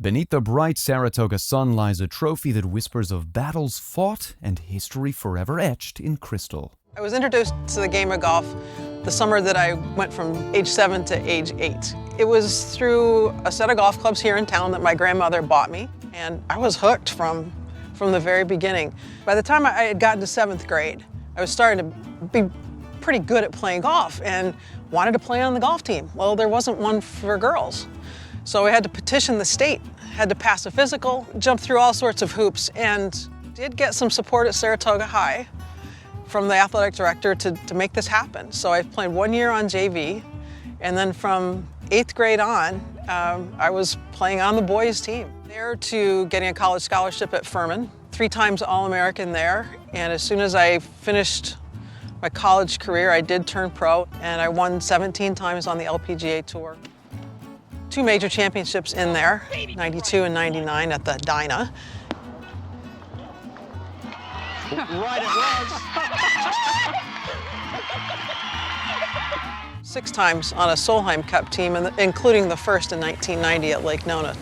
Beneath the bright Saratoga sun lies a trophy that whispers of battles fought and history forever etched in crystal. I was introduced to the game of golf the summer that I went from age 7 to age 8. It was through a set of golf clubs here in town that my grandmother bought me, and I was hooked from the very beginning. By the time I had gotten to 7th grade, I was starting to be pretty good at playing golf and wanted to play on the golf team. Well, there wasn't one for girls. So I had to petition the state, had to pass a physical, jump through all sorts of hoops, and did get some support at Saratoga High from the athletic director to make this happen. So I played 1 year on JV, and then from 8th grade on, I was playing on the boys team. There to getting a college scholarship at Vernon, 3 times All-American there, and as soon as I finished my college career, I did turn pro, and I won 17 times on the LPGA Tour. 2 major championships in there, 92 and 99 at the Dinah. Right it was. 6 times on a Soulheim Cup team, including the first in 1990 at Lake Nona.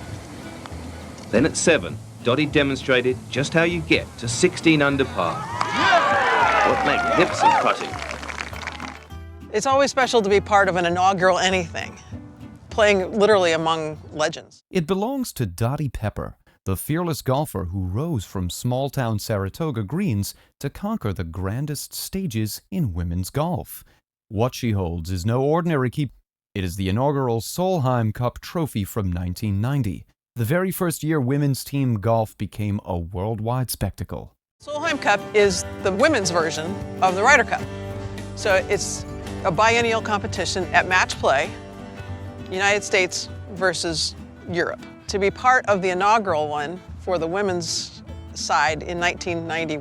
Then at 7, Dottie demonstrated just how you get to 16 under par. What magnificent putting. It's always special to be part of an inaugural anything, playing literally among legends. It belongs to Dottie Pepper, the fearless golfer who rose from small-town Saratoga greens to conquer the grandest stages in women's golf. What she holds is no ordinary keep. It is the inaugural Soulheim Cup trophy from 1990, the very first year women's team golf became a worldwide spectacle. Soulheim Cup is the women's version of the Ryder Cup. So it's a biennial competition at match play, United States versus Europe. To be part of the inaugural one for the women's side in 1990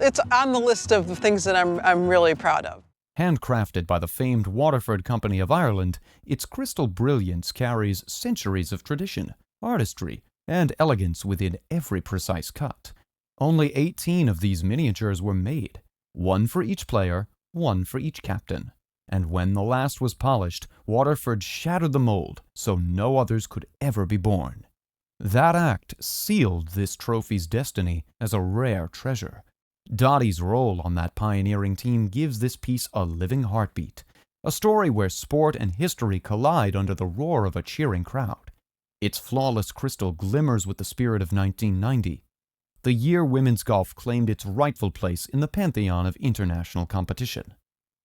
it's on the list of the things that I'm really proud of. Handcrafted by the famed Waterford Company of Ireland, its crystal brilliance carries centuries of tradition, artistry, and elegance within every precise cut. Only 18 of these miniatures were made, 1 for each player, 1 for each captain. And when the last was polished, Waterford shattered the mold so no others could ever be born. That act sealed this trophy's destiny as a rare treasure. Dottie's role on that pioneering team gives this piece a living heartbeat, a story where sport and history collide under the roar of a cheering crowd. Its flawless crystal glimmers with the spirit of 1990, the year women's golf claimed its rightful place in the pantheon of international competition.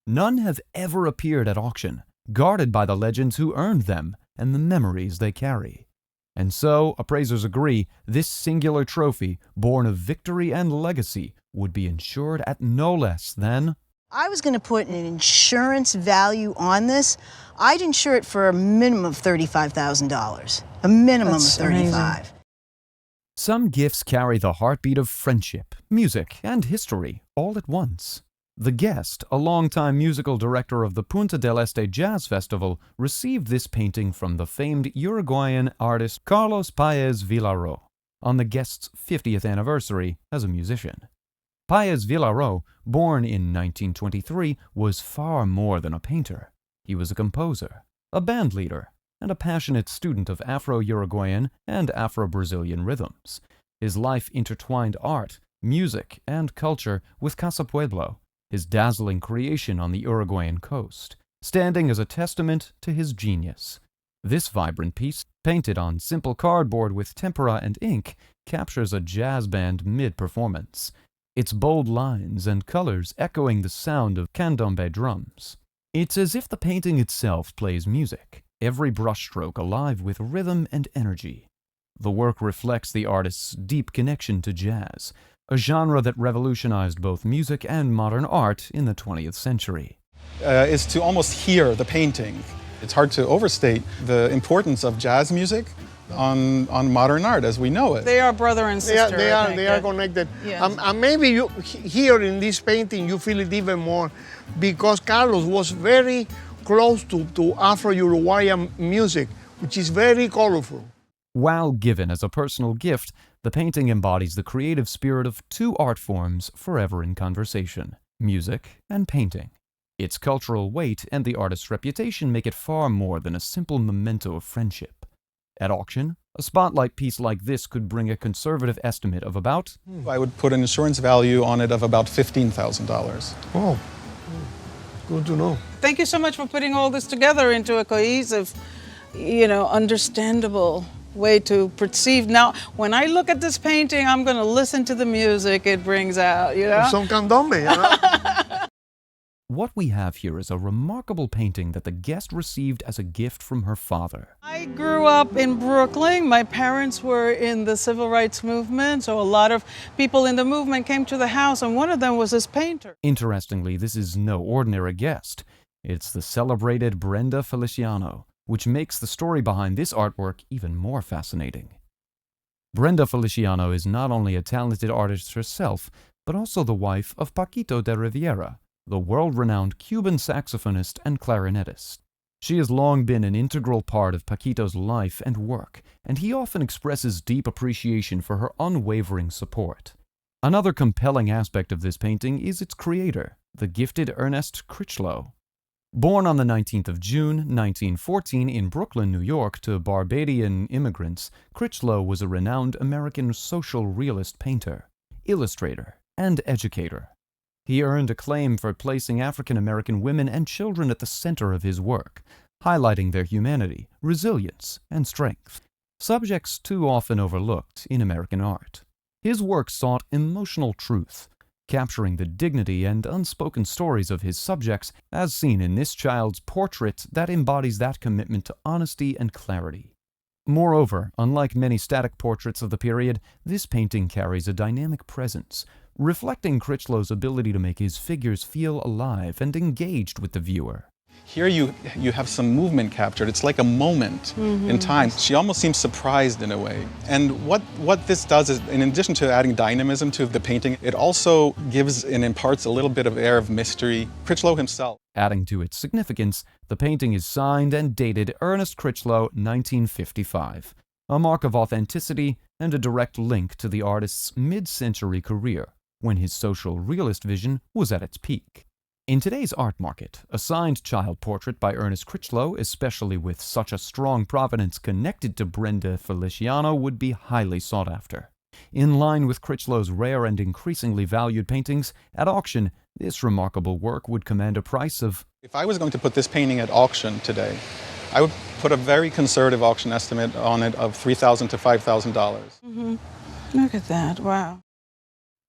None have ever appeared at auction, guarded by the legends who earned them and the memories they carry. And so, appraisers agree, this singular trophy, born of victory and legacy, would be insured at no less than... I was going to put an insurance value on this. I'd insure it for a minimum of $35,000. A minimum That's of $35,000. amazing. Some gifts carry the heartbeat of friendship, music, and history all at once. The guest, a longtime musical director of the Punta del Este Jazz Festival, received this painting from the famed Uruguayan artist Carlos Páez Villaró on the guest's 50th anniversary as a musician. Páez Villaró, born in 1923, was far more than a painter. He was a composer, a band leader, and a passionate student of Afro-Uruguayan and Afro-Brazilian rhythms. His life intertwined art, music, and culture with Casa Pueblo, his dazzling creation on the Uruguayan coast, standing as a testament to his genius. This vibrant piece, painted on simple cardboard with tempera and ink, captures a jazz band mid-performance, its bold lines and colors echoing the sound of candombe drums. It's as if the painting itself plays music, every brushstroke alive with rhythm and energy. The work reflects the artist's deep connection to jazz, a genre that revolutionized both music and modern art in the 20th century. Is to almost hear the painting. It's hard to overstate the importance of jazz music on modern art as we know it. They are brother and sister. They are connected. Yeah. And maybe you, here in this painting you feel it even more because Carlos was very close to Afro-Uruguayan music, which is very colorful. While given as a personal gift, the painting embodies the creative spirit of 2 art forms forever in conversation, music and painting. Its cultural weight and the artist's reputation make it far more than a simple memento of friendship. At auction, A spotlight piece like this could bring a conservative estimate of about I would put an insurance value on it of about $15,000. Oh, good to know. Thank you so much for putting all this together into a cohesive, understandable way to perceive. Now, when I look at this painting, I'm going to listen to the music it brings out, Some candombe, What we have here is a remarkable painting that the guest received as a gift from her father. I grew up in Brooklyn. My parents were in the civil rights movement, so a lot of people in the movement came to the house, and one of them was this painter. Interestingly, this is no ordinary guest. It's the celebrated Brenda Feliciano, which makes the story behind this artwork even more fascinating. Brenda Feliciano is not only a talented artist herself, but also the wife of Paquito de Rivera, the world-renowned Cuban saxophonist and clarinetist. She has long been an integral part of Paquito's life and work, and he often expresses deep appreciation for her unwavering support. Another compelling aspect of this painting is its creator, the gifted Ernest Critchlow. Born on the 19th of June, 1914 in Brooklyn, New York, to Barbadian immigrants, Critchlow was a renowned American social realist painter, illustrator, and educator. He earned acclaim for placing African-American women and children at the center of his work, highlighting their humanity, resilience, and strength, subjects too often overlooked in American art. His work sought emotional truth, capturing the dignity and unspoken stories of his subjects as seen in this child's portrait that embodies that commitment to honesty and clarity. Moreover, unlike many static portraits of the period, this painting carries a dynamic presence, reflecting Critchlow's ability to make his figures feel alive and engaged with the viewer. Here you have some movement captured. It's like a moment in time. She almost seems surprised in a way. And what this does is, in addition to adding dynamism to the painting, it also gives and imparts a little bit of air of mystery. Critchlow himself. Adding to its significance, the painting is signed and dated Ernest Critchlow, 1955, a mark of authenticity and a direct link to the artist's mid-century career, when his social realist vision was at its peak. In today's art market, a signed child portrait by Ernest Critchlow, especially with such a strong provenance connected to Brenda Feliciano, would be highly sought after. In line with Critchlow's rare and increasingly valued paintings, at auction, this remarkable work would command a price of... If I was going to put this painting at auction today, I would put a very conservative auction estimate on it of $3,000 to $5,000. Look at that, wow.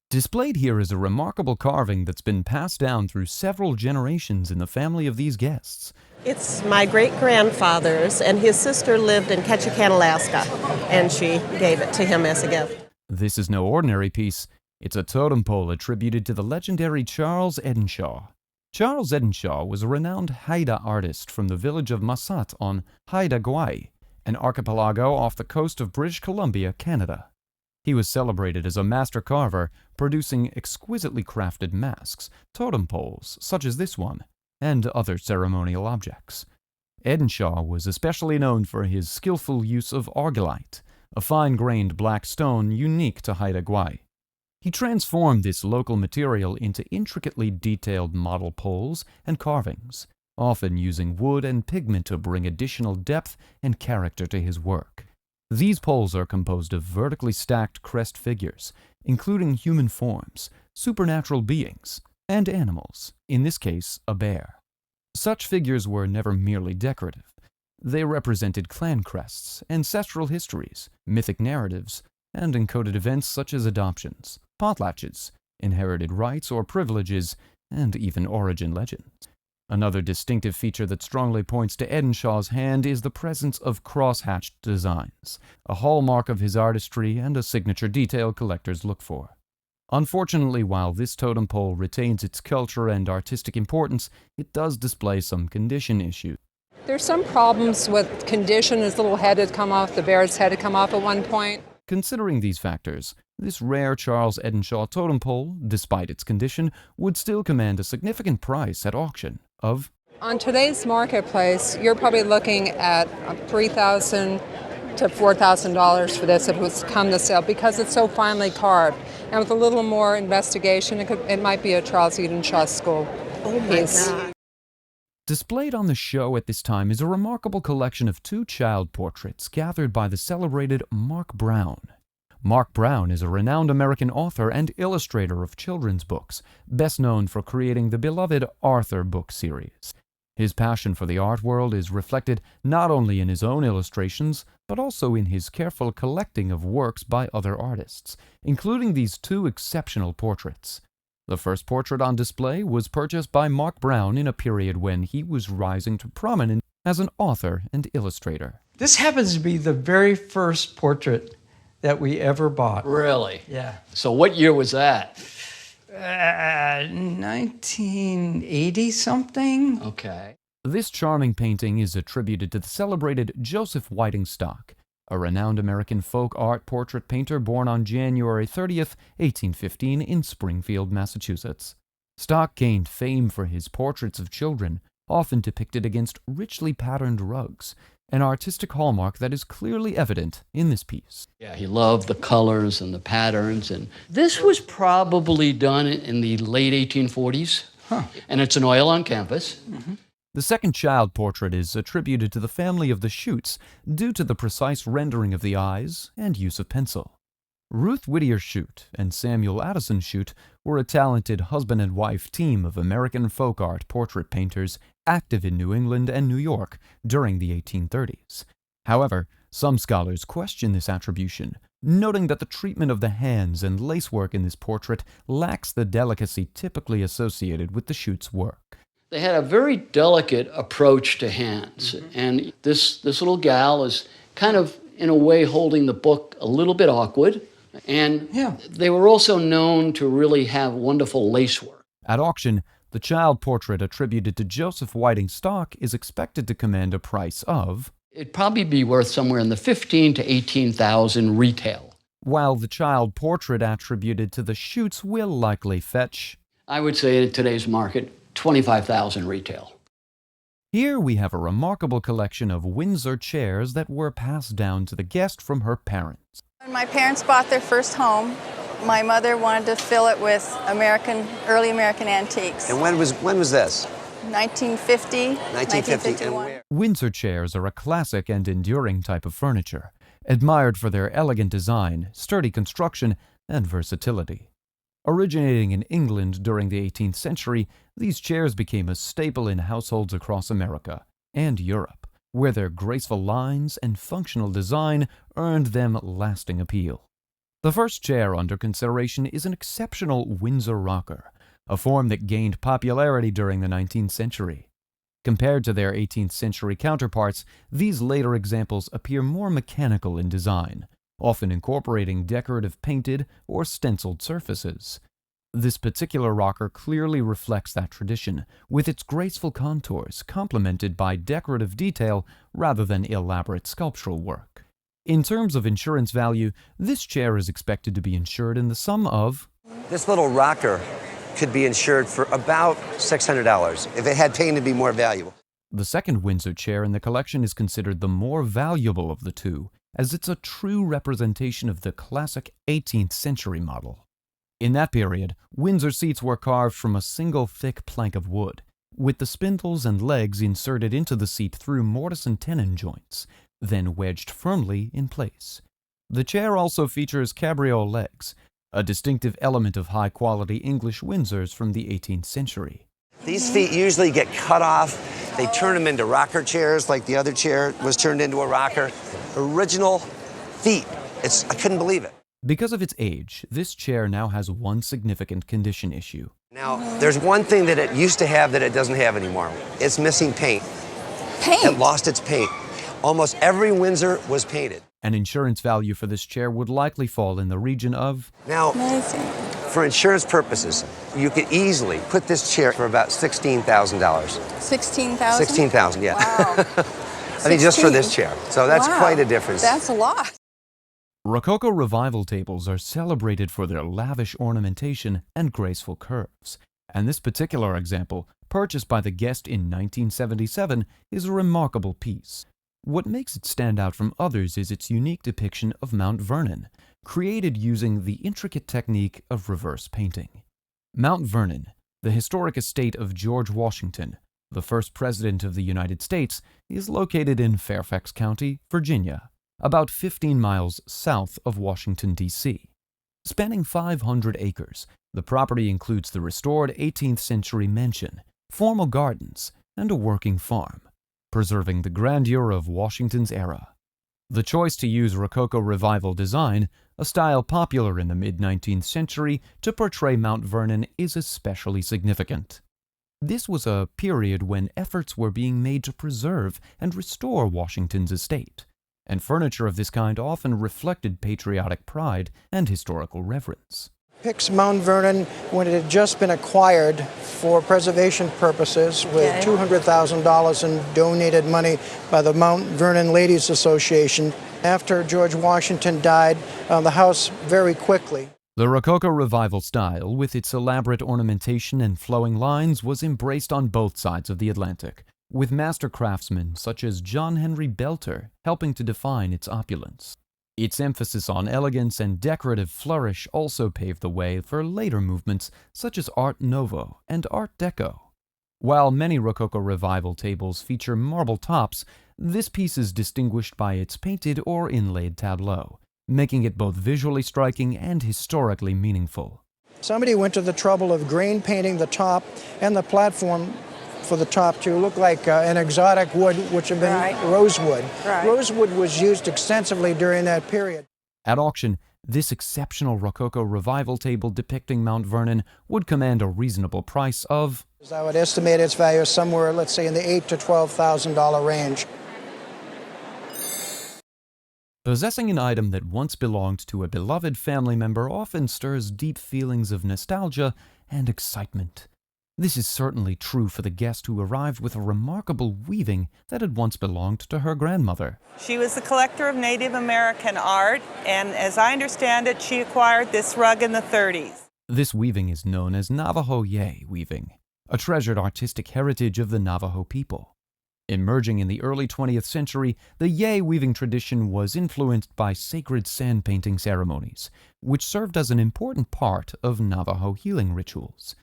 Displayed here is a remarkable carving that's been passed down through several generations in the family of these guests. It's my great-grandfather's, and his sister lived in Ketchikan, Alaska, and she gave it to him as a gift. This is no ordinary piece. It's a totem pole attributed to the legendary Charles Edenshaw. Charles Edenshaw was a renowned Haida artist from the village of Masat on Haida Gwaii, an archipelago off the coast of British Columbia, Canada. He was celebrated as a master carver, producing exquisitely crafted masks, totem poles such as this one, and other ceremonial objects. Edenshaw was especially known for his skillful use of argillite, a fine-grained black stone unique to Haida Gwaii. He transformed this local material into intricately detailed model poles and carvings, often using wood and pigment to bring additional depth and character to his work. These poles are composed of vertically stacked crest figures, including human forms, supernatural beings, and animals, in this case, a bear. Such figures were never merely decorative. They represented clan crests, ancestral histories, mythic narratives, and encoded events such as adoptions, potlatches, inherited rights or privileges, and even origin legends. Another distinctive feature that strongly points to Edenshaw's hand is the presence of cross-hatched designs, a hallmark of his artistry and a signature detail collectors look for. Unfortunately, while this totem pole retains its culture and artistic importance, it does display some condition issues. There's some problems with condition. His little head had come off, the bear's head had come off at one point. Considering these factors, this rare Charles Edenshaw totem pole, despite its condition, would still command a significant price at auction of... On today's marketplace, you're probably looking at $3,000 to $4,000 for this if it was come to sale because it's so finely carved. And with a little more investigation, it might be a Charles Edenshaw school piece. God. Displayed on the show at this time is a remarkable collection of 2 child portraits gathered by the celebrated Mark Brown. Mark Brown is a renowned American author and illustrator of children's books, best known for creating the beloved Arthur book series. His passion for the art world is reflected not only in his own illustrations, but also in his careful collecting of works by other artists, including these 2 exceptional portraits. The first portrait on display was purchased by Mark Brown in a period when he was rising to prominence as an author and illustrator. This happens to be the very first portrait that we ever bought. Really? Yeah. So what year was that? 1980 something. Okay. This charming painting is attributed to the celebrated Joseph Whiting Stock, a renowned American folk art portrait painter born on January 30th, 1815 in Springfield, Massachusetts. Stock gained fame for his portraits of children, often depicted against richly patterned rugs, an artistic hallmark that is clearly evident in this piece. Yeah, he loved the colors and the patterns, and this was probably done in the late 1840s. And it's an oil on canvas. The second child portrait is attributed to the family of the Shutes due to the precise rendering of the eyes and use of pencil. Ruth Whittier Shute and Samuel Addison Shute were a talented husband and wife team of American folk art portrait painters active in New England and New York during the 1830s. However, some scholars question this attribution, noting that the treatment of the hands and lacework in this portrait lacks the delicacy typically associated with the Shutes' work. They had a very delicate approach to hands, and this little gal is kind of, in a way, holding the book a little bit awkward, and they were also known to really have wonderful lacework. At auction, the child portrait attributed to Joseph Whiting Stock is expected to command a price of... It'd probably be worth somewhere in the $15,000 to $18,000 retail. While the child portrait attributed to the Shutes will likely fetch... I would say in today's market, $25,000 retail. Here we have a remarkable collection of Windsor chairs that were passed down to the guest from her parents. When my parents bought their first home, my mother wanted to fill it with early American antiques. And when was this? 1950, 1951. And Windsor chairs are a classic and enduring type of furniture, admired for their elegant design, sturdy construction, and versatility. Originating in England during the 18th century, these chairs became a staple in households across America and Europe, where their graceful lines and functional design earned them lasting appeal. The first chair under consideration is an exceptional Windsor rocker, a form that gained popularity during the 19th century. Compared to their 18th century counterparts, these later examples appear more mechanical in design, often incorporating decorative painted or stenciled surfaces. This particular rocker clearly reflects that tradition, with its graceful contours complemented by decorative detail rather than elaborate sculptural work. In terms of insurance value, this chair is expected to be insured in the sum of... This little rocker could be insured for about $600. If it had paint, it'd be more valuable. The second Windsor chair in the collection is considered the more valuable of the two, as it's a true representation of the classic 18th century model. In that period, Windsor seats were carved from a single thick plank of wood, with the spindles and legs inserted into the seat through mortise and tenon joints, then wedged firmly in place. The chair also features cabriole legs, a distinctive element of high-quality English Windsors from the 18th century. These feet usually get cut off. They turn them into rocker chairs like the other chair was turned into a rocker. Original feet. I couldn't believe it. Because of its age, this chair now has one significant condition issue. Now, there's one thing that it used to have that it doesn't have anymore. It's missing paint. Paint? It lost its paint. Almost every Windsor was painted. An insurance value for this chair would likely fall in the region of... Now, Amazing. for insurance purposes, you could easily put this chair for about $16,000. $16,000? $16,000, yeah. Wow. I mean, just for this chair. So that's quite a difference. That's a lot. Rococo revival tables are celebrated for their lavish ornamentation and graceful curves, and this particular example, purchased by the guest in 1977, is a remarkable piece. What makes it stand out from others is its unique depiction of Mount Vernon, created using the intricate technique of reverse painting. Mount Vernon, the historic estate of George Washington, the first president of the United States, is located in Fairfax County, Virginia, about 15 miles south of Washington, D.C. Spanning 500 acres, the property includes the restored 18th century mansion, formal gardens, and a working farm, preserving the grandeur of Washington's era. The choice to use Rococo Revival design, a style popular in the mid-19th century, to portray Mount Vernon is especially significant. This was a period when efforts were being made to preserve and restore Washington's estate, and furniture of this kind often reflected patriotic pride and historical reverence. Picks Mount Vernon when it had just been acquired for preservation purposes with $200,000 in donated money by the Mount Vernon Ladies Association. After George Washington died, the house very quickly. The Rococo Revival style, with its elaborate ornamentation and flowing lines, was embraced on both sides of the Atlantic, with master craftsmen such as John Henry Belter helping to define its opulence. Its emphasis on elegance and decorative flourish also paved the way for later movements such as Art Nouveau and Art Deco. While many Rococo Revival tables feature marble tops, this piece is distinguished by its painted or inlaid tableau, making it both visually striking and historically meaningful. Somebody went to the trouble of grain painting the top and the platform for the top to look like an exotic wood, which had been rosewood. Rosewood was used extensively during that period. At auction, this exceptional Rococo Revival table depicting Mount Vernon would command a reasonable price of... I would estimate its value somewhere, let's say, in the $8,000 to $12,000 range. Possessing an item that once belonged to a beloved family member often stirs deep feelings of nostalgia and excitement. This is certainly true for the guest who arrived with a remarkable weaving that had once belonged to her grandmother. She was the collector of Native American art, and as I understand it, she acquired this rug in the 30s. This weaving is known as Navajo Yay weaving, a treasured artistic heritage of the Navajo people. Emerging in the early 20th century, the Yay weaving tradition was influenced by sacred sand painting ceremonies, which served as an important part of Navajo healing rituals.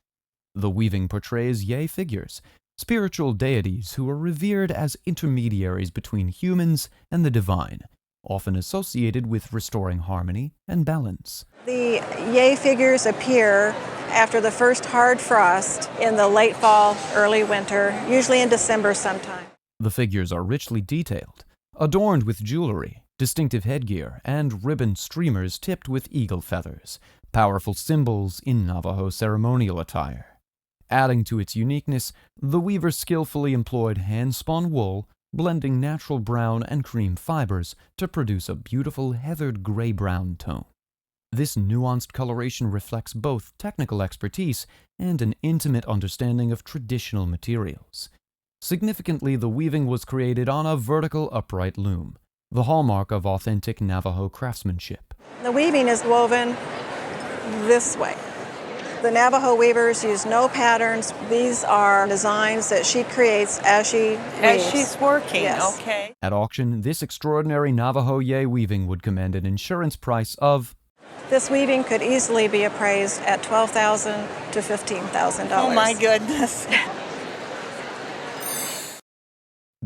The weaving portrays Yay figures, spiritual deities who are revered as intermediaries between humans and the divine, often associated with restoring harmony and balance. The Yay figures appear after the first hard frost in the late fall, early winter, usually in December sometime. The figures are richly detailed, adorned with jewelry, distinctive headgear, and ribbon streamers tipped with eagle feathers, powerful symbols in Navajo ceremonial attire. Adding to its uniqueness, the weaver skillfully employed hand-spun wool, blending natural brown and cream fibers to produce a beautiful heathered gray-brown tone. This nuanced coloration reflects both technical expertise and an intimate understanding of traditional materials. Significantly, the weaving was created on a vertical upright loom, the hallmark of authentic Navajo craftsmanship. The weaving is woven this way. The Navajo weavers use no patterns. These are designs that she creates as she weaves. As she's working, yes. Okay. At auction, this extraordinary Navajo Yay weaving would command an insurance price of... This weaving could easily be appraised at $12,000 to $15,000. Oh my goodness.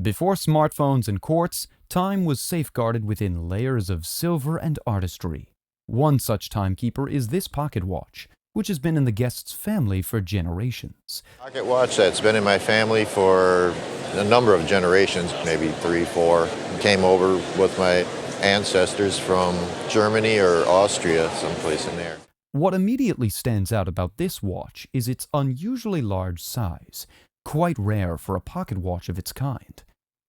Before smartphones and quartz, time was safeguarded within layers of silver and artistry. One such timekeeper is this pocket watch, which has been in the guest's family for generations. Pocket watch that's been in my family for a number of generations, maybe 3, 4. Came over with my ancestors from Germany or Austria, someplace in there. What immediately stands out about this watch is its unusually large size, quite rare for a pocket watch of its kind.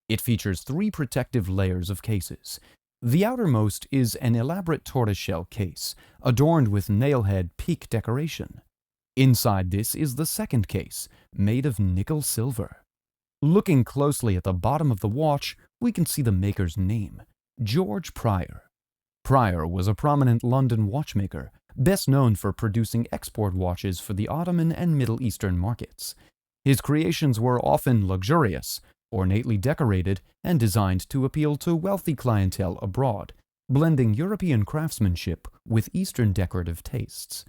It features 3 protective layers of cases. The outermost is an elaborate tortoiseshell case, adorned with nailhead peak decoration. Inside this is the second case, made of nickel silver. Looking closely at the bottom of the watch, we can see the maker's name, George Pryor. Pryor was a prominent London watchmaker, best known for producing export watches for the Ottoman and Middle Eastern markets. His creations were often luxurious, ornately decorated, and designed to appeal to wealthy clientele abroad, blending European craftsmanship with Eastern decorative tastes.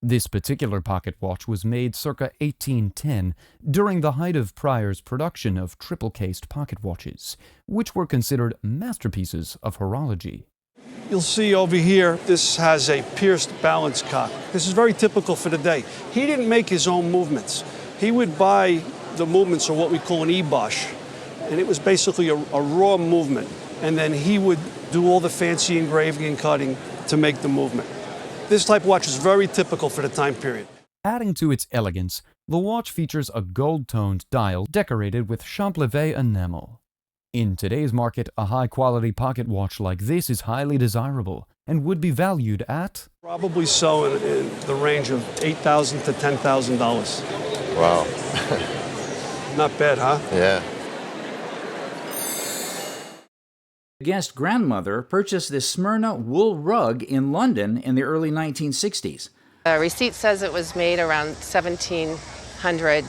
This particular pocket watch was made circa 1810, during the height of Pryor's production of triple-cased pocket watches, which were considered masterpieces of horology. You'll see over here, this has a pierced balance cock. This is very typical for the day. He didn't make his own movements. He would buy the movements of what we call an e-bosh, and it was basically a raw movement. And then he would do all the fancy engraving and cutting to make the movement. This type of watch is very typical for the time period. Adding to its elegance, the watch features a gold-toned dial decorated with champlevé enamel. In today's market, a high-quality pocket watch like this is highly desirable and would be valued at... Probably so in the range of $8,000 to $10,000. Wow. Not bad, huh? Yeah. The guest grandmother purchased this Smyrna wool rug in London in the early 1960s. The receipt says it was made around 1700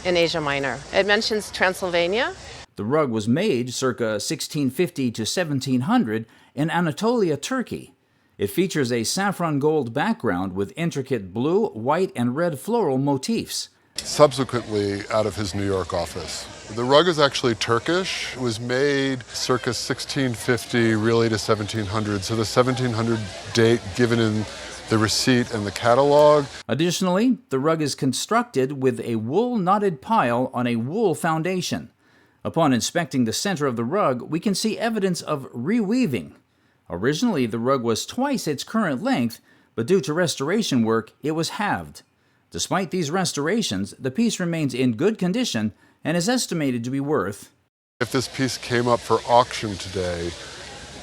in Asia Minor. It mentions Transylvania. The rug was made circa 1650 to 1700 in Anatolia, Turkey. It features a saffron gold background with intricate blue, white, and red floral motifs. Subsequently, out of his New York office. The rug is actually Turkish. It was made circa 1650, really to 1700. So the 1700 date given in the receipt and the catalog. Additionally, the rug is constructed with a wool knotted pile on a wool foundation. Upon inspecting the center of the rug, we can see evidence of reweaving. Originally, the rug was twice its current length, but due to restoration work, it was halved. Despite these restorations, the piece remains in good condition and is estimated to be worth... If this piece came up for auction today,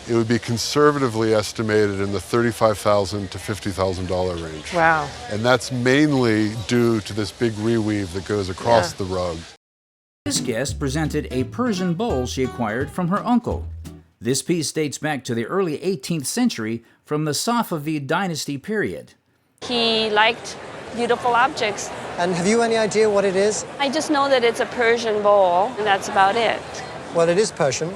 it would be conservatively estimated in the $35,000 to $50,000 range. Wow. And that's mainly due to this big reweave that goes across the rug. This guest presented a Persian bowl she acquired from her uncle. This piece dates back to the early 18th century from the Safavid dynasty period. He liked beautiful objects. And have you any idea what it is? I just know that it's a Persian bowl, and that's about it. Well, it is Persian,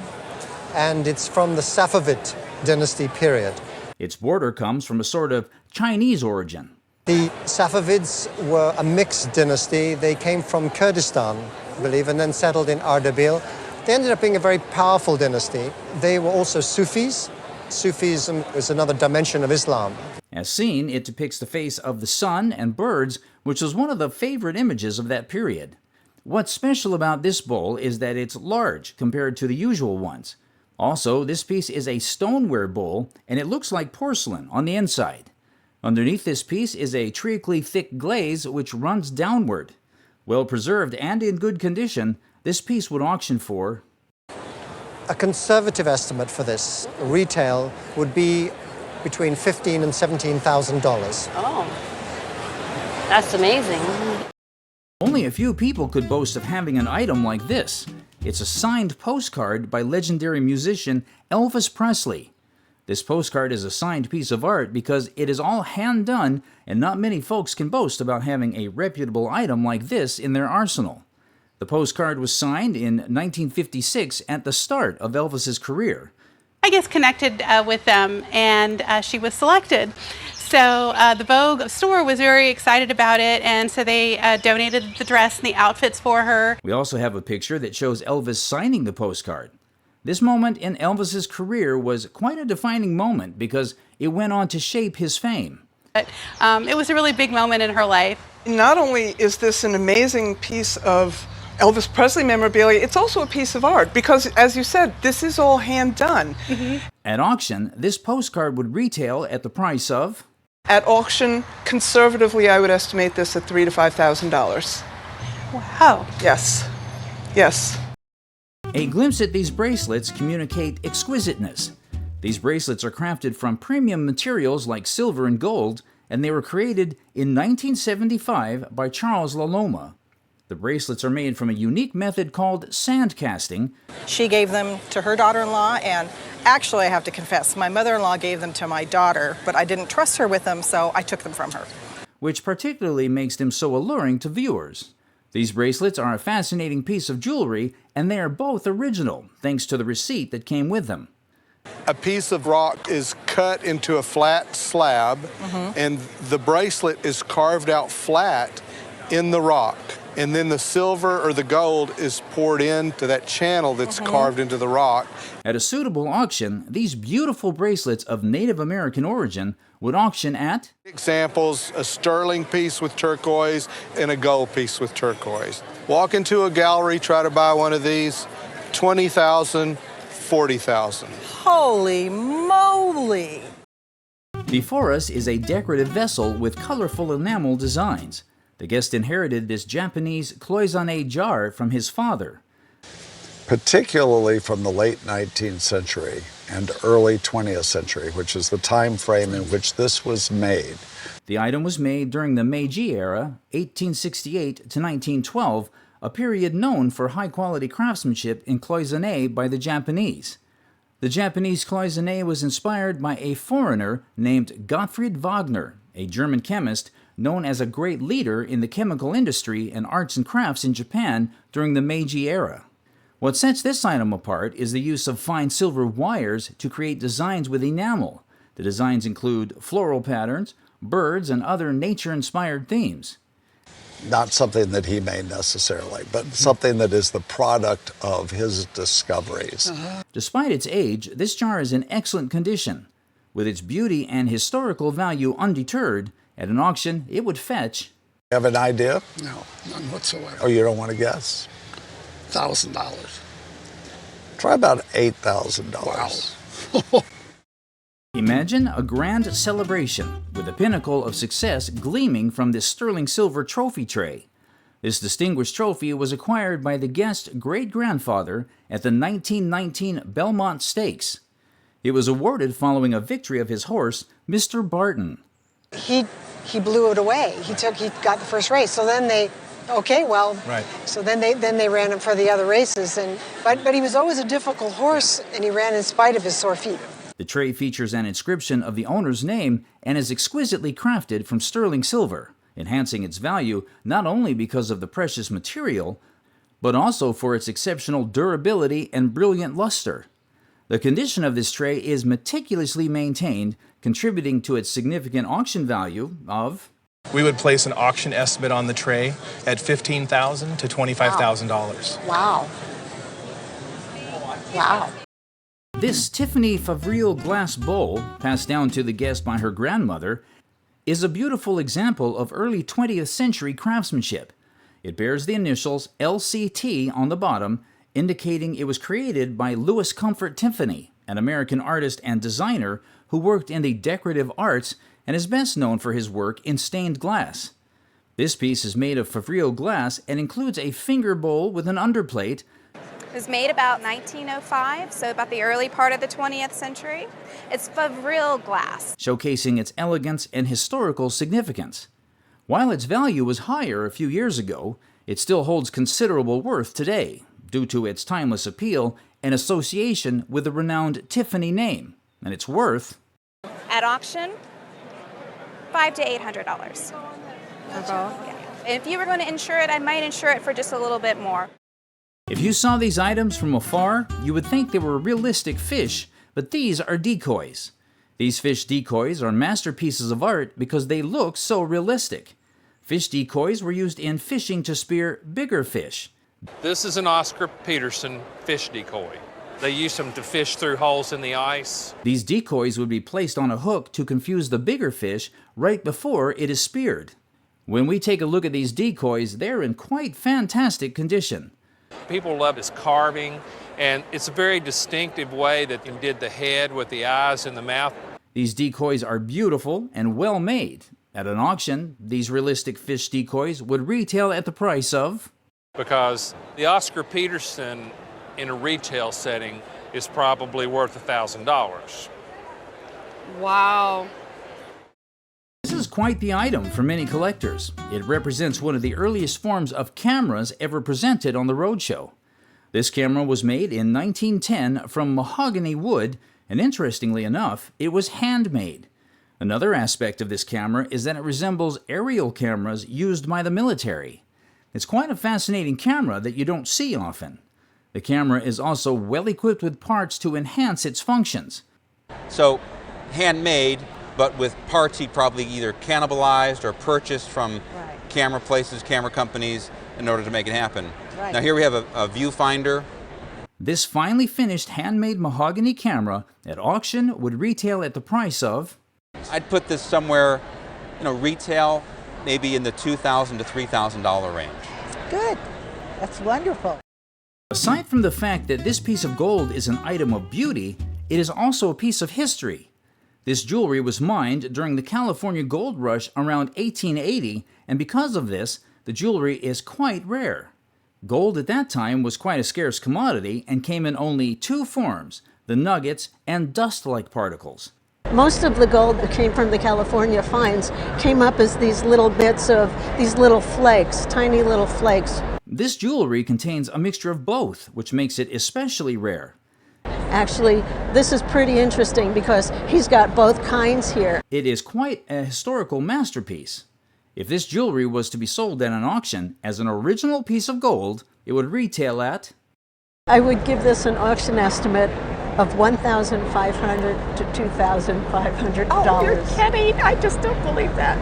and it's from the Safavid dynasty period. Its border comes from a sort of Chinese origin. The Safavids were a mixed dynasty. They came from Kurdistan, I believe, and then settled in Ardabil. They ended up being a very powerful dynasty. They were also Sufis. Sufism is another dimension of Islam. As seen, it depicts the face of the sun and birds, which was one of the favorite images of that period. What's special about this bowl is that it's large compared to the usual ones. Also, this piece is a stoneware bowl, and it looks like porcelain on the inside. Underneath this piece is a treacly thick glaze which runs downward. Well preserved and in good condition, this piece would auction for... A conservative estimate for this retail would be between $15,000 and $17,000. Oh, that's amazing. Only a few people could boast of having an item like this. It's a signed postcard by legendary musician Elvis Presley. This postcard is a signed piece of art because it is all hand-done, and not many folks can boast about having a reputable item like this in their arsenal. The postcard was signed in 1956 at the start of Elvis's career. I guess connected with them, and she was selected. So the Vogue store was very excited about it, and so they donated the dress and the outfits for her. We also have a picture that shows Elvis signing the postcard. This moment in Elvis's career was quite a defining moment because it went on to shape his fame. But it was a really big moment in her life. Not only is this an amazing piece of Elvis Presley memorabilia, it's also a piece of art because, as you said, this is all hand done. At auction, this postcard would retail at the price of... At auction, conservatively, I would estimate this at $3,000 to $5,000. Wow. Yes. Yes. A glimpse at these bracelets communicate exquisiteness. These bracelets are crafted from premium materials like silver and gold, and they were created in 1975 by Charles Loloma. The bracelets are made from a unique method called sand casting. She gave them to her daughter-in-law, and actually, I have to confess, my mother-in-law gave them to my daughter, but I didn't trust her with them, so I took them from her. Which particularly makes them so alluring to viewers. These bracelets are a fascinating piece of jewelry, and they are both original, thanks to the receipt that came with them. A piece of rock is cut into a flat slab, and the bracelet is carved out flat in the rock. And then the silver or the gold is poured into that channel that's carved into the rock. At a suitable auction, these beautiful bracelets of Native American origin would auction at... Examples, a sterling piece with turquoise and a gold piece with turquoise. Walk into a gallery, try to buy one of these, $20,000, $40,000. Holy moly! Before us is a decorative vessel with colorful enamel designs. The guest inherited this Japanese cloisonné jar from his father. Particularly from the late 19th century and early 20th century, which is the time frame in which this was made. The item was made during the Meiji era, 1868 to 1912, a period known for high-quality craftsmanship in cloisonné by the Japanese. The Japanese cloisonné was inspired by a foreigner named Gottfried Wagner, a German chemist known as a great leader in the chemical industry and arts and crafts in Japan during the Meiji era. What sets this item apart is the use of fine silver wires to create designs with enamel. The designs include floral patterns, birds, and other nature-inspired themes. Not something that he made necessarily, but something that is the product of his discoveries. Despite its age, this jar is in excellent condition. With its beauty and historical value undeterred, at an auction, it would fetch... You have an idea? No, none whatsoever. Oh, you don't want to guess? $1,000. Try about $8,000. Wow. Imagine a grand celebration with the pinnacle of success gleaming from this sterling silver trophy tray. This distinguished trophy was acquired by the guest's great-grandfather at the 1919 Belmont Stakes. It was awarded following a victory of his horse, Mr. Barton. He blew it away. He got the first race. So then they, Right. So then they ran him for the other races. But he was always a difficult horse, and he ran in spite of his sore feet. The tray features an inscription of the owner's name and is exquisitely crafted from sterling silver, enhancing its value not only because of the precious material, but also for its exceptional durability and brilliant luster. The condition of this tray is meticulously maintained, contributing to its significant auction value of... We would place an auction estimate on the tray at $15,000 to $25,000. Wow. Wow. This Tiffany Favrile glass bowl, passed down to the guest by her grandmother, is a beautiful example of early 20th century craftsmanship. It bears the initials LCT on the bottom, indicating it was created by Louis Comfort Tiffany, an American artist and designer who worked in the decorative arts and is best known for his work in stained glass. This piece is made of Favrile glass and includes a finger bowl with an underplate. It was made about 1905, so about the early part of the 20th century. It's Favrile glass, showcasing its elegance and historical significance. While its value was higher a few years ago, it still holds considerable worth today, due to its timeless appeal and association with the renowned Tiffany name, and its worth... At auction, $500 to $800. Yeah. If you were going to insure it, I might insure it for just a little bit more. If you saw these items from afar, you would think they were realistic fish, but these are decoys. These fish decoys are masterpieces of art because they look so realistic. Fish decoys were used in fishing to spear bigger fish. This is an Oscar Peterson fish decoy. They use them to fish through holes in the ice. These decoys would be placed on a hook to confuse the bigger fish right before it is speared. When we take a look at these decoys, they're in quite fantastic condition. People love his carving, and it's a very distinctive way that he did the head with the eyes and the mouth. These decoys are beautiful and well made. At an auction, these realistic fish decoys would retail at the price of... Because the Oscar Peterson in a retail setting is probably worth $1,000. Wow. This is quite the item for many collectors. It represents one of the earliest forms of cameras ever presented on the Roadshow. This camera was made in 1910 from mahogany wood, and interestingly enough, it was handmade. Another aspect of this camera is that it resembles aerial cameras used by the military. It's quite a fascinating camera that you don't see often. The camera is also well equipped with parts to enhance its functions. So, handmade, but with parts he'd probably either cannibalized or purchased from camera places, camera companies, in order to make it happen. Right. Now here we have a viewfinder. This finely finished handmade mahogany camera at auction would retail at the price of... I'd put this somewhere, retail, maybe in the $2,000 to $3,000 range. Good. That's wonderful. Aside from the fact that this piece of gold is an item of beauty, it is also a piece of history. This jewelry was mined during the California gold rush around 1880, and because of this, the jewelry is quite rare. Gold at that time was quite a scarce commodity and came in only two forms, the nuggets and dust-like particles. Most of the gold that came from the California finds came up as these little bits of these little flakes, tiny little flakes. This jewelry contains a mixture of both, which makes it especially rare. Actually, this is pretty interesting because he's got both kinds here. It is quite a historical masterpiece. If this jewelry was to be sold at an auction as an original piece of gold, it would retail at... I would give this an auction estimate of $1,500 to $2,500. Oh, you're kidding! I just don't believe that.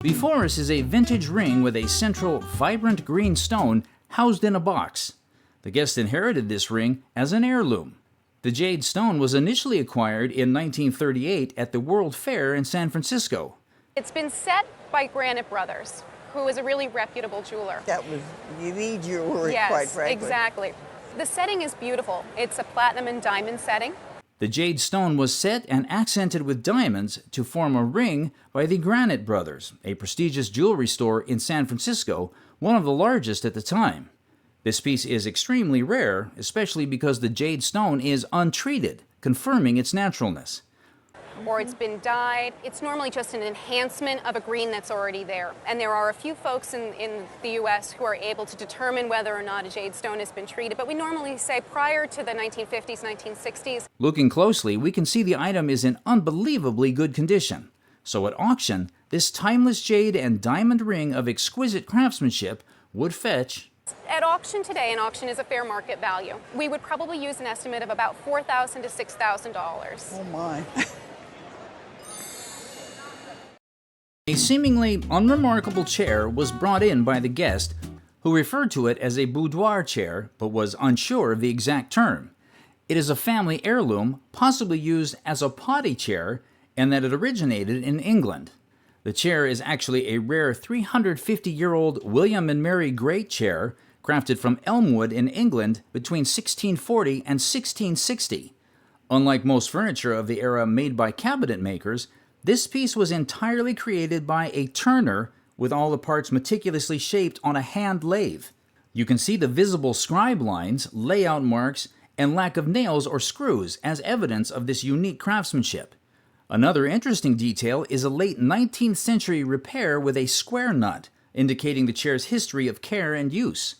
Before us is a vintage ring with a central, vibrant green stone housed in a box. The guest inherited this ring as an heirloom. The jade stone was initially acquired in 1938 at the World Fair in San Francisco. It's been set by Granite Brothers, who is a really reputable jeweler. That was the jewelry, yes, quite frankly. Exactly. The setting is beautiful. It's a platinum and diamond setting. The jade stone was set and accented with diamonds to form a ring by the Granite Brothers, a prestigious jewelry store in San Francisco, one of the largest at the time. This piece is extremely rare, especially because the jade stone is untreated, confirming its naturalness. Or it's been dyed. It's normally just an enhancement of a green that's already there. And there are a few folks in the U.S. who are able to determine whether or not a jade stone has been treated. But we normally say prior to the 1950s, 1960s. Looking closely, we can see the item is in unbelievably good condition. So at auction, this timeless jade and diamond ring of exquisite craftsmanship would fetch... At auction today, and auction is a fair market value, we would probably use an estimate of about $4,000 to $6,000. Oh my. A seemingly unremarkable chair was brought in by the guest, who referred to it as a boudoir chair, but was unsure of the exact term. It is a family heirloom, possibly used as a potty chair, and that it originated in England. The chair is actually a rare 350-year-old William and Mary Great chair, crafted from elmwood in England between 1640 and 1660. Unlike most furniture of the era made by cabinet makers, this piece was entirely created by a turner with all the parts meticulously shaped on a hand lathe. You can see the visible scribe lines, layout marks, and lack of nails or screws as evidence of this unique craftsmanship. Another interesting detail is a late 19th century repair with a square nut, indicating the chair's history of care and use.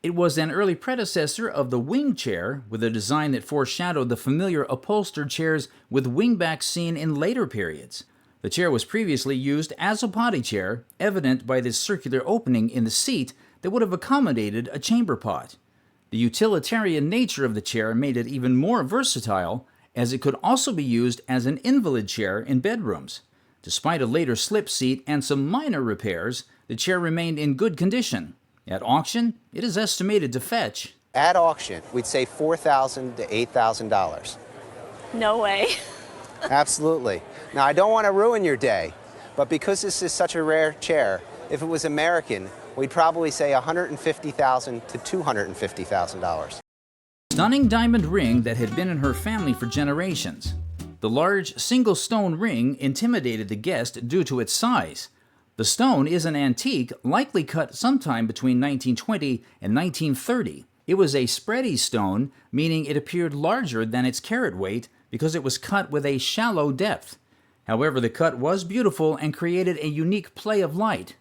It was an early predecessor of the wing chair, with a design that foreshadowed the familiar upholstered chairs with wingbacks seen in later periods. The chair was previously used as a potty chair, evident by this circular opening in the seat that would have accommodated a chamber pot. The utilitarian nature of the chair made it even more versatile, as it could also be used as an invalid chair in bedrooms. Despite a later slip seat and some minor repairs, the chair remained in good condition. At auction, it is estimated to fetch... At auction, we'd say $4,000 to $8,000. No way. Absolutely. Now, I don't want to ruin your day, but because this is such a rare chair, if it was American, we'd probably say $150,000 to $250,000. Stunning diamond ring that had been in her family for generations. The large, single stone ring intimidated the guest due to its size. The stone is an antique, likely cut sometime between 1920 and 1930. It was a spready stone, meaning it appeared larger than its carat weight because it was cut with a shallow depth. However, the cut was beautiful and created a unique play of light.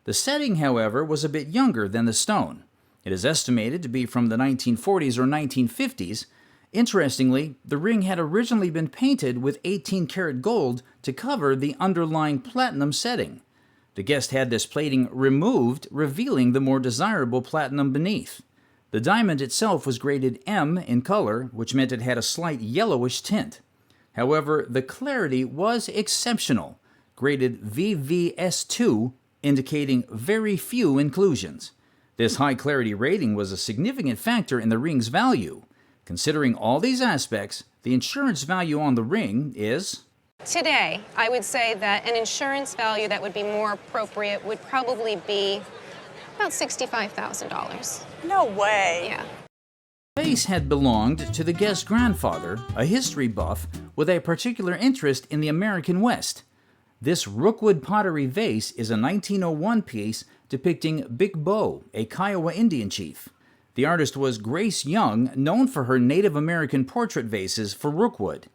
The setting, however, was a bit younger than the stone. It is estimated to be from the 1940s or 1950s. Interestingly, the ring had originally been painted with 18-karat gold to cover the underlying platinum setting. The guest had this plating removed, revealing the more desirable platinum beneath. The diamond itself was graded M in color, which meant it had a slight yellowish tint. However, the clarity was exceptional, graded VVS2, indicating very few inclusions. This high clarity rating was a significant factor in the ring's value. Considering all these aspects, the insurance value on the ring is... Today, I would say that an insurance value that would be more appropriate would probably be about $65,000. No way. Yeah. The vase had belonged to the guest's grandfather, a history buff with a particular interest in the American West. This Rookwood pottery vase is a 1901 piece depicting Big Bow, a Kiowa Indian chief. The artist was Grace Young, known for her Native American portrait vases for Rookwood.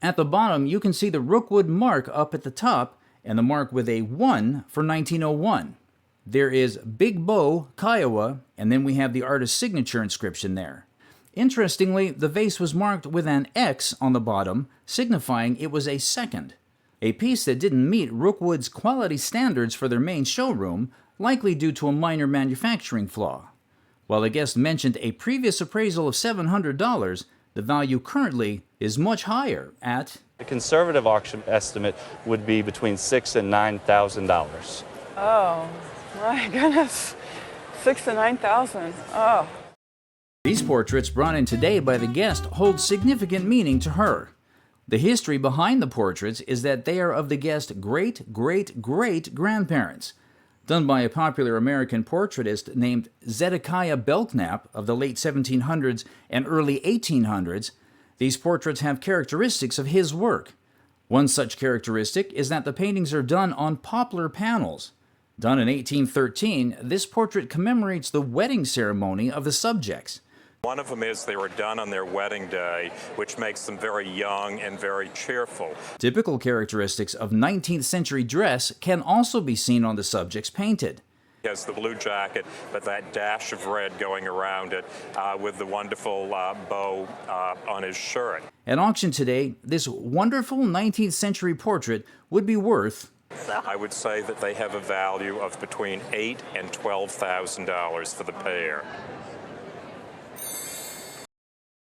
At the bottom, you can see the Rookwood mark up at the top and the mark with a 1 for 1901. There is Big Bow, Kiowa, and then we have the artist's signature inscription there. Interestingly, the vase was marked with an X on the bottom, signifying it was a second. A piece that didn't meet Rookwood's quality standards for their main showroom, likely due to a minor manufacturing flaw. While the guest mentioned a previous appraisal of $700, the value currently is much higher at... The conservative auction estimate would be between $6,000 and $9,000. Oh, my goodness. $6,000 to $9,000. Oh. These portraits brought in today by the guest hold significant meaning to her. The history behind the portraits is that they are of the guest's great-great-great-grandparents, done by a popular American portraitist named Zedekiah Belnap of the late 1700s and early 1800s. These portraits have characteristics of his work. One such characteristic is that the paintings are done on poplar panels. Done in 1813, this portrait commemorates the wedding ceremony of the subjects. One of them is they were done on their wedding day, which makes them very young and very cheerful. Typical characteristics of 19th century dress can also be seen on the subjects painted. He has the blue jacket, but that dash of red going around it with the wonderful bow on his shirt. At auction today, this wonderful 19th century portrait would be worth... I would say that they have a value of between $8,000 and $12,000 for the pair.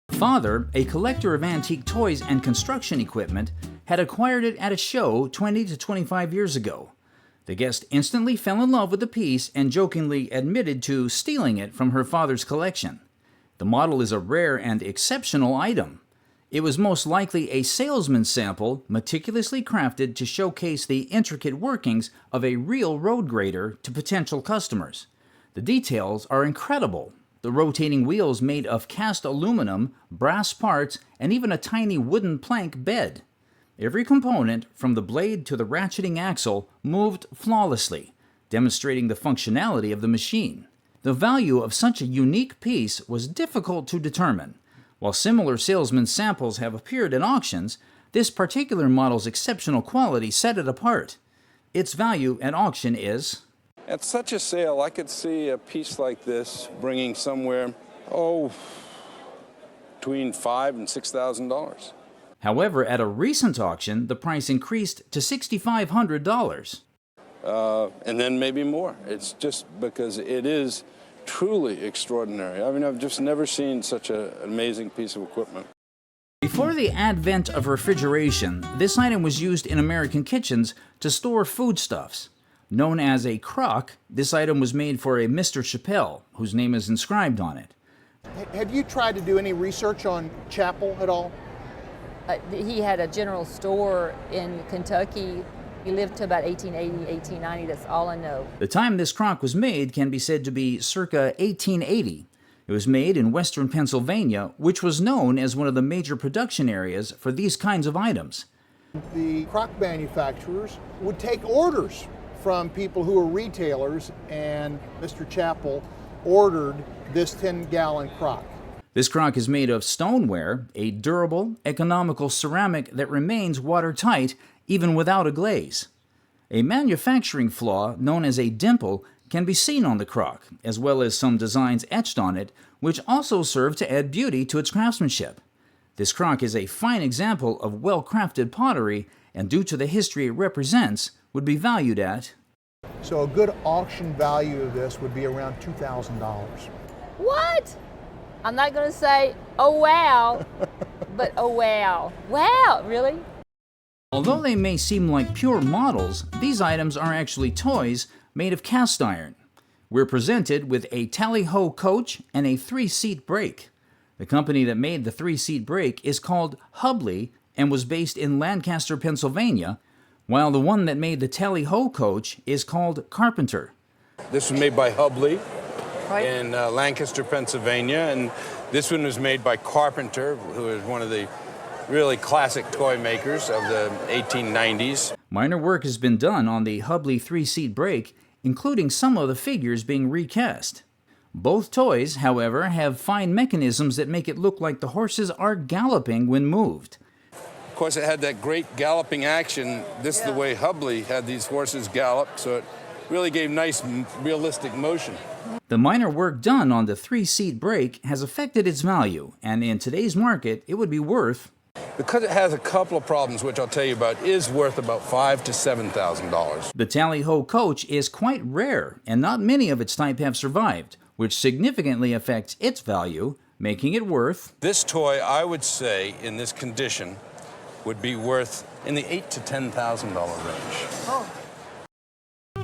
Father, a collector of antique toys and construction equipment, had acquired it at a show 20 to 25 years ago. The guest instantly fell in love with the piece and jokingly admitted to stealing it from her father's collection. The model is a rare and exceptional item. It was most likely a Salesman sample meticulously crafted to showcase the intricate workings of a real road grader to potential customers. The details are incredible. The rotating wheels made of cast aluminum, brass parts, and even a tiny wooden plank bed. Every component, from the blade to the ratcheting axle, moved flawlessly, demonstrating the functionality of the machine. The value of such a unique piece was difficult to determine. While similar Salesman samples have appeared at auctions, this particular model's exceptional quality set it apart. Its value at auction is... At such a sale, I could see a piece like this bringing somewhere, between $5,000 and $6,000. However, at a recent auction, the price increased to $6,500. And then maybe more. It's just because it is truly extraordinary. I mean, I've just never seen such an amazing piece of equipment. Before the advent of refrigeration, this item was used in American kitchens to store foodstuffs. Known as a crock, this item was made for a Mr. Chappelle, whose name is inscribed on it. Have you tried to do any research on Chappell at all? He had a general store in Kentucky. He lived to about 1880, 1890, that's all I know. The time this crock was made can be said to be circa 1880. It was made in western Pennsylvania, which was known as one of the major production areas for these kinds of items. The crock manufacturers would take orders from people who were retailers, and Mr. Chappell ordered this 10-gallon crock. This crock is made of stoneware, a durable, economical ceramic that remains watertight even without a glaze. A manufacturing flaw known as a dimple can be seen on the crock, as well as some designs etched on it, which also serve to add beauty to its craftsmanship. This crock is a fine example of well-crafted pottery, and due to the history it represents, would be valued at So a good auction value of this would be around $2,000. What? I'm not going to say, oh wow, but oh wow. Wow, really? Although they may seem like pure models, these items are actually toys made of cast iron. We're presented with a tally-ho coach and a 3-seat brake. The company that made the 3-seat brake is called Hubley and was based in Lancaster, Pennsylvania, while the one that made the tally-ho coach is called Carpenter. This was made by Hubley in Lancaster, Pennsylvania, and this one was made by Carpenter, who is one of the really classic toy makers of the 1890s. Minor work has been done on the Hubley 3-seat brake, including some of the figures being recast. Both toys, however, have fine mechanisms that make it look like the horses are galloping when moved. Of course, it had that great galloping action. This is the way Hubley had these horses gallop, so it really gave nice, realistic motion. The minor work done on the 3-seat brake has affected its value, and in today's market, it would be worth... Because it has a couple of problems, which I'll tell you about, is worth about $5,000 to $7,000. The tally-ho coach is quite rare, and not many of its type have survived, which significantly affects its value, making it worth... This toy, I would say, in this condition, would be worth in the $8,000 to $10,000 range. Oh.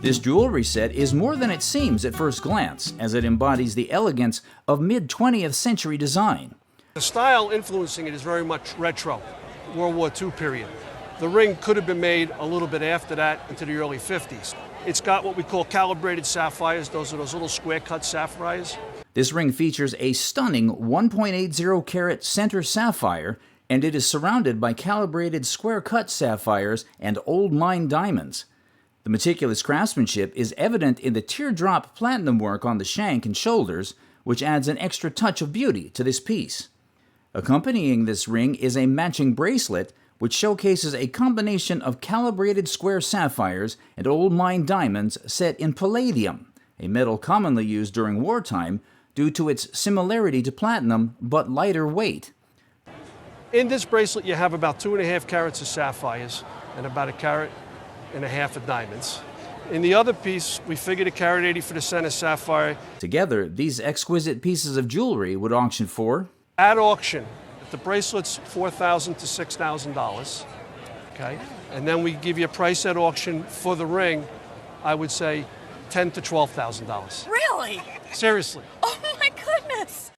This jewelry set is more than it seems at first glance, as it embodies the elegance of mid-20th century design. The style influencing it is very much retro, World War II period. The ring could have been made a little bit after that, into the early 50s. It's got what we call calibrated sapphires. Those are those little square-cut sapphires. This ring features a stunning 1.80 carat center sapphire, and it is surrounded by calibrated square-cut sapphires and old mine diamonds. The meticulous craftsmanship is evident in the teardrop platinum work on the shank and shoulders, which adds an extra touch of beauty to this piece. Accompanying this ring is a matching bracelet, which showcases a combination of calibrated square sapphires and old mine diamonds set in palladium, a metal commonly used during wartime due to its similarity to platinum but lighter weight. In this bracelet, you have about 2.5 carats of sapphires and about 1.5 carats of diamonds. In the other piece, we figured 1.80 carats for the center sapphire. Together, these exquisite pieces of jewelry would auction for... At auction, the bracelet's $4,000 to $6,000, okay? And then we give you a price at auction for the ring, I would say $10,000 to $12,000. Really? Seriously. Oh my goodness!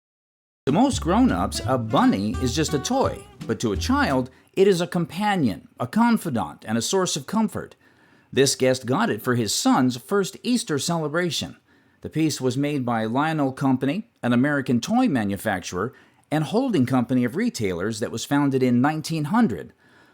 To most grown-ups, a bunny is just a toy, but to a child, it is a companion, a confidant, and a source of comfort. This guest got it for his son's first Easter celebration. The piece was made by Lionel Company, an American toy manufacturer, and holding company of retailers that was founded in 1900.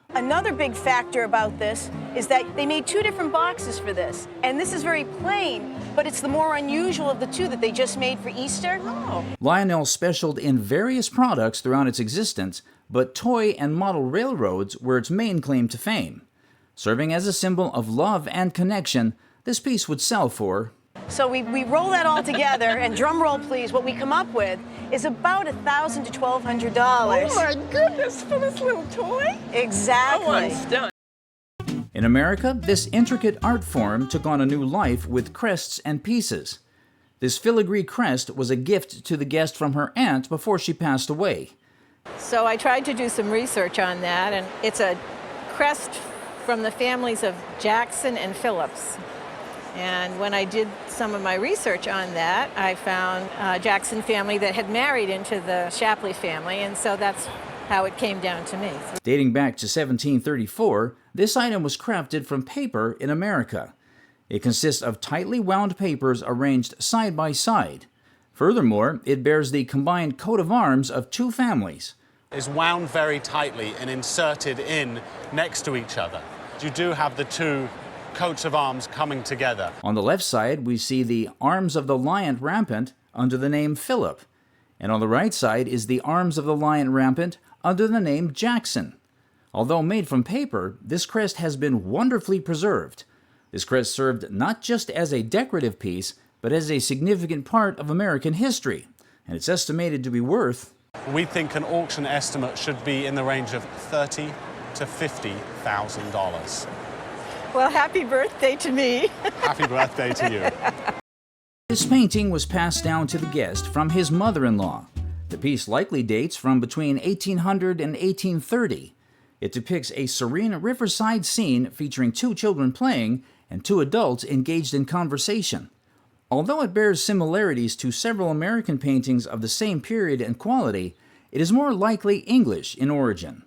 Another big factor about this is that they made 2 different boxes for this. And this is very plain, but it's the more unusual of the 2 that they just made for Easter. Oh. Lionel specialed in various products throughout its existence, but toy and model railroads were its main claim to fame. Serving as a symbol of love and connection, this piece would sell for... So we roll that all together, and drum roll please, what we come up with is about $1,000 to $1,200. Oh my goodness, for this little toy? Exactly. Oh, I'm stunned. In America, this intricate art form took on a new life with crests and pieces. This filigree crest was a gift to the guest from her aunt before she passed away. So I tried to do some research on that, and it's a crest from the families of Jackson and Phillips. And when I did some of my research on that, I found a Jackson family that had married into the Shapley family, and so that's how it came down to me. Dating back to 1734, this item was crafted from paper in America. It consists of tightly wound papers arranged side by side. Furthermore, it bears the combined coat of arms of 2 families. Is wound very tightly and inserted in next to each other. You do have the 2 coats of arms coming together. On the left side, we see the arms of the lion rampant under the name Philip. And on the right side is the arms of the lion rampant under the name Jackson. Although made from paper, this crest has been wonderfully preserved. This crest served not just as a decorative piece, but as a significant part of American history. And it's estimated to be worth... We think an auction estimate should be in the range of $30,000 to $50,000. Well, happy birthday to me. Happy birthday to you. This painting was passed down to the guest from his mother-in-law. The piece likely dates from between 1800 and 1830. It depicts a serene riverside scene featuring 2 children playing and 2 adults engaged in conversation. Although it bears similarities to several American paintings of the same period and quality, it is more likely English in origin.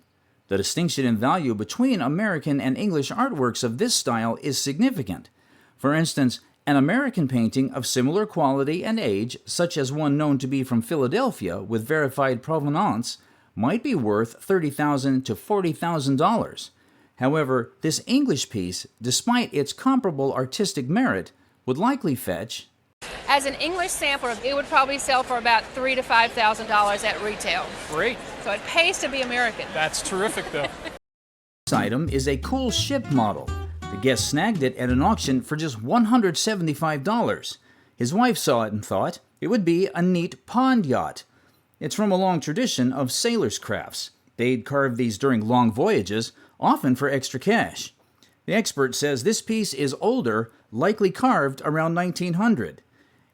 The distinction in value between American and English artworks of this style is significant. For instance, an American painting of similar quality and age, such as one known to be from Philadelphia with verified provenance, might be worth $30,000 to $40,000. However, this English piece, despite its comparable artistic merit, would likely fetch. As an English sampler, it would probably sell for about $3,000 to $5,000 at retail. Great. So it pays to be American. That's terrific, though. This item is a cool ship model. The guest snagged it at an auction for just $175. His wife saw it and thought it would be a neat pond yacht. It's from a long tradition of sailors' crafts. They'd carve these during long voyages, often for extra cash. The expert says this piece is older, likely carved around 1900.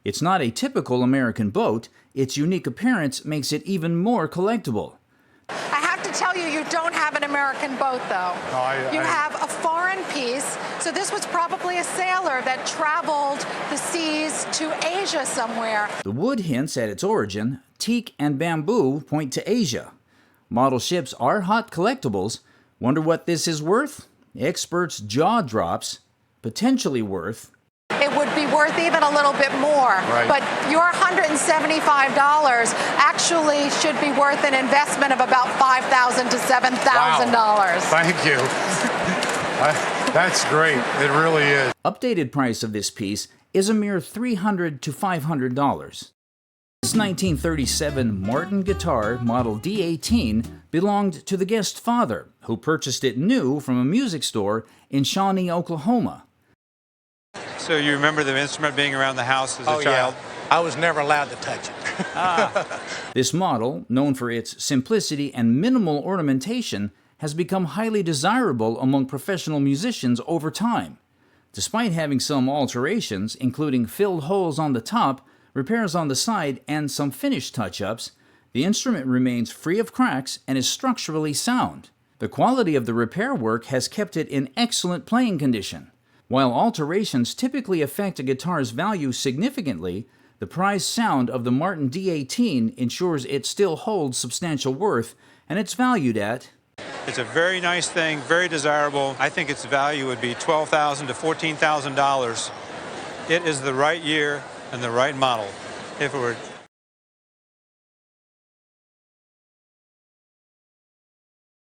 It's not a typical American boat. Its unique appearance makes it even more collectible. I have to tell you, you don't have an American boat, though. You have a foreign piece. So this was probably a sailor that traveled the seas to Asia somewhere. The wood hints at its origin. Teak and bamboo point to Asia. Model ships are hot collectibles. Wonder what this is worth? Experts' jaw drops. Potentially worth. It would be worth even a little bit more. Right. But your $175 actually should be worth an investment of about $5,000 to $7,000. Wow. Thank you. That's great. It really is. Updated price of this piece is a mere $300 to $500. This 1937 Martin guitar, model D18, belonged to the guest's father, who purchased it new from a music store in Shawnee, Oklahoma. So you remember the instrument being around the house as a child? Yeah. I was never allowed to touch it. This model, known for its simplicity and minimal ornamentation, has become highly desirable among professional musicians over time. Despite having some alterations, including filled holes on the top, repairs on the side, and some finish touch-ups, the instrument remains free of cracks and is structurally sound. The quality of the repair work has kept it in excellent playing condition. While alterations typically affect a guitar's value significantly, the prized sound of the Martin D18 ensures it still holds substantial worth, and it's valued at... It's a very nice thing, very desirable. I think its value would be $12,000 to $14,000. It is the right year and the right model. If it were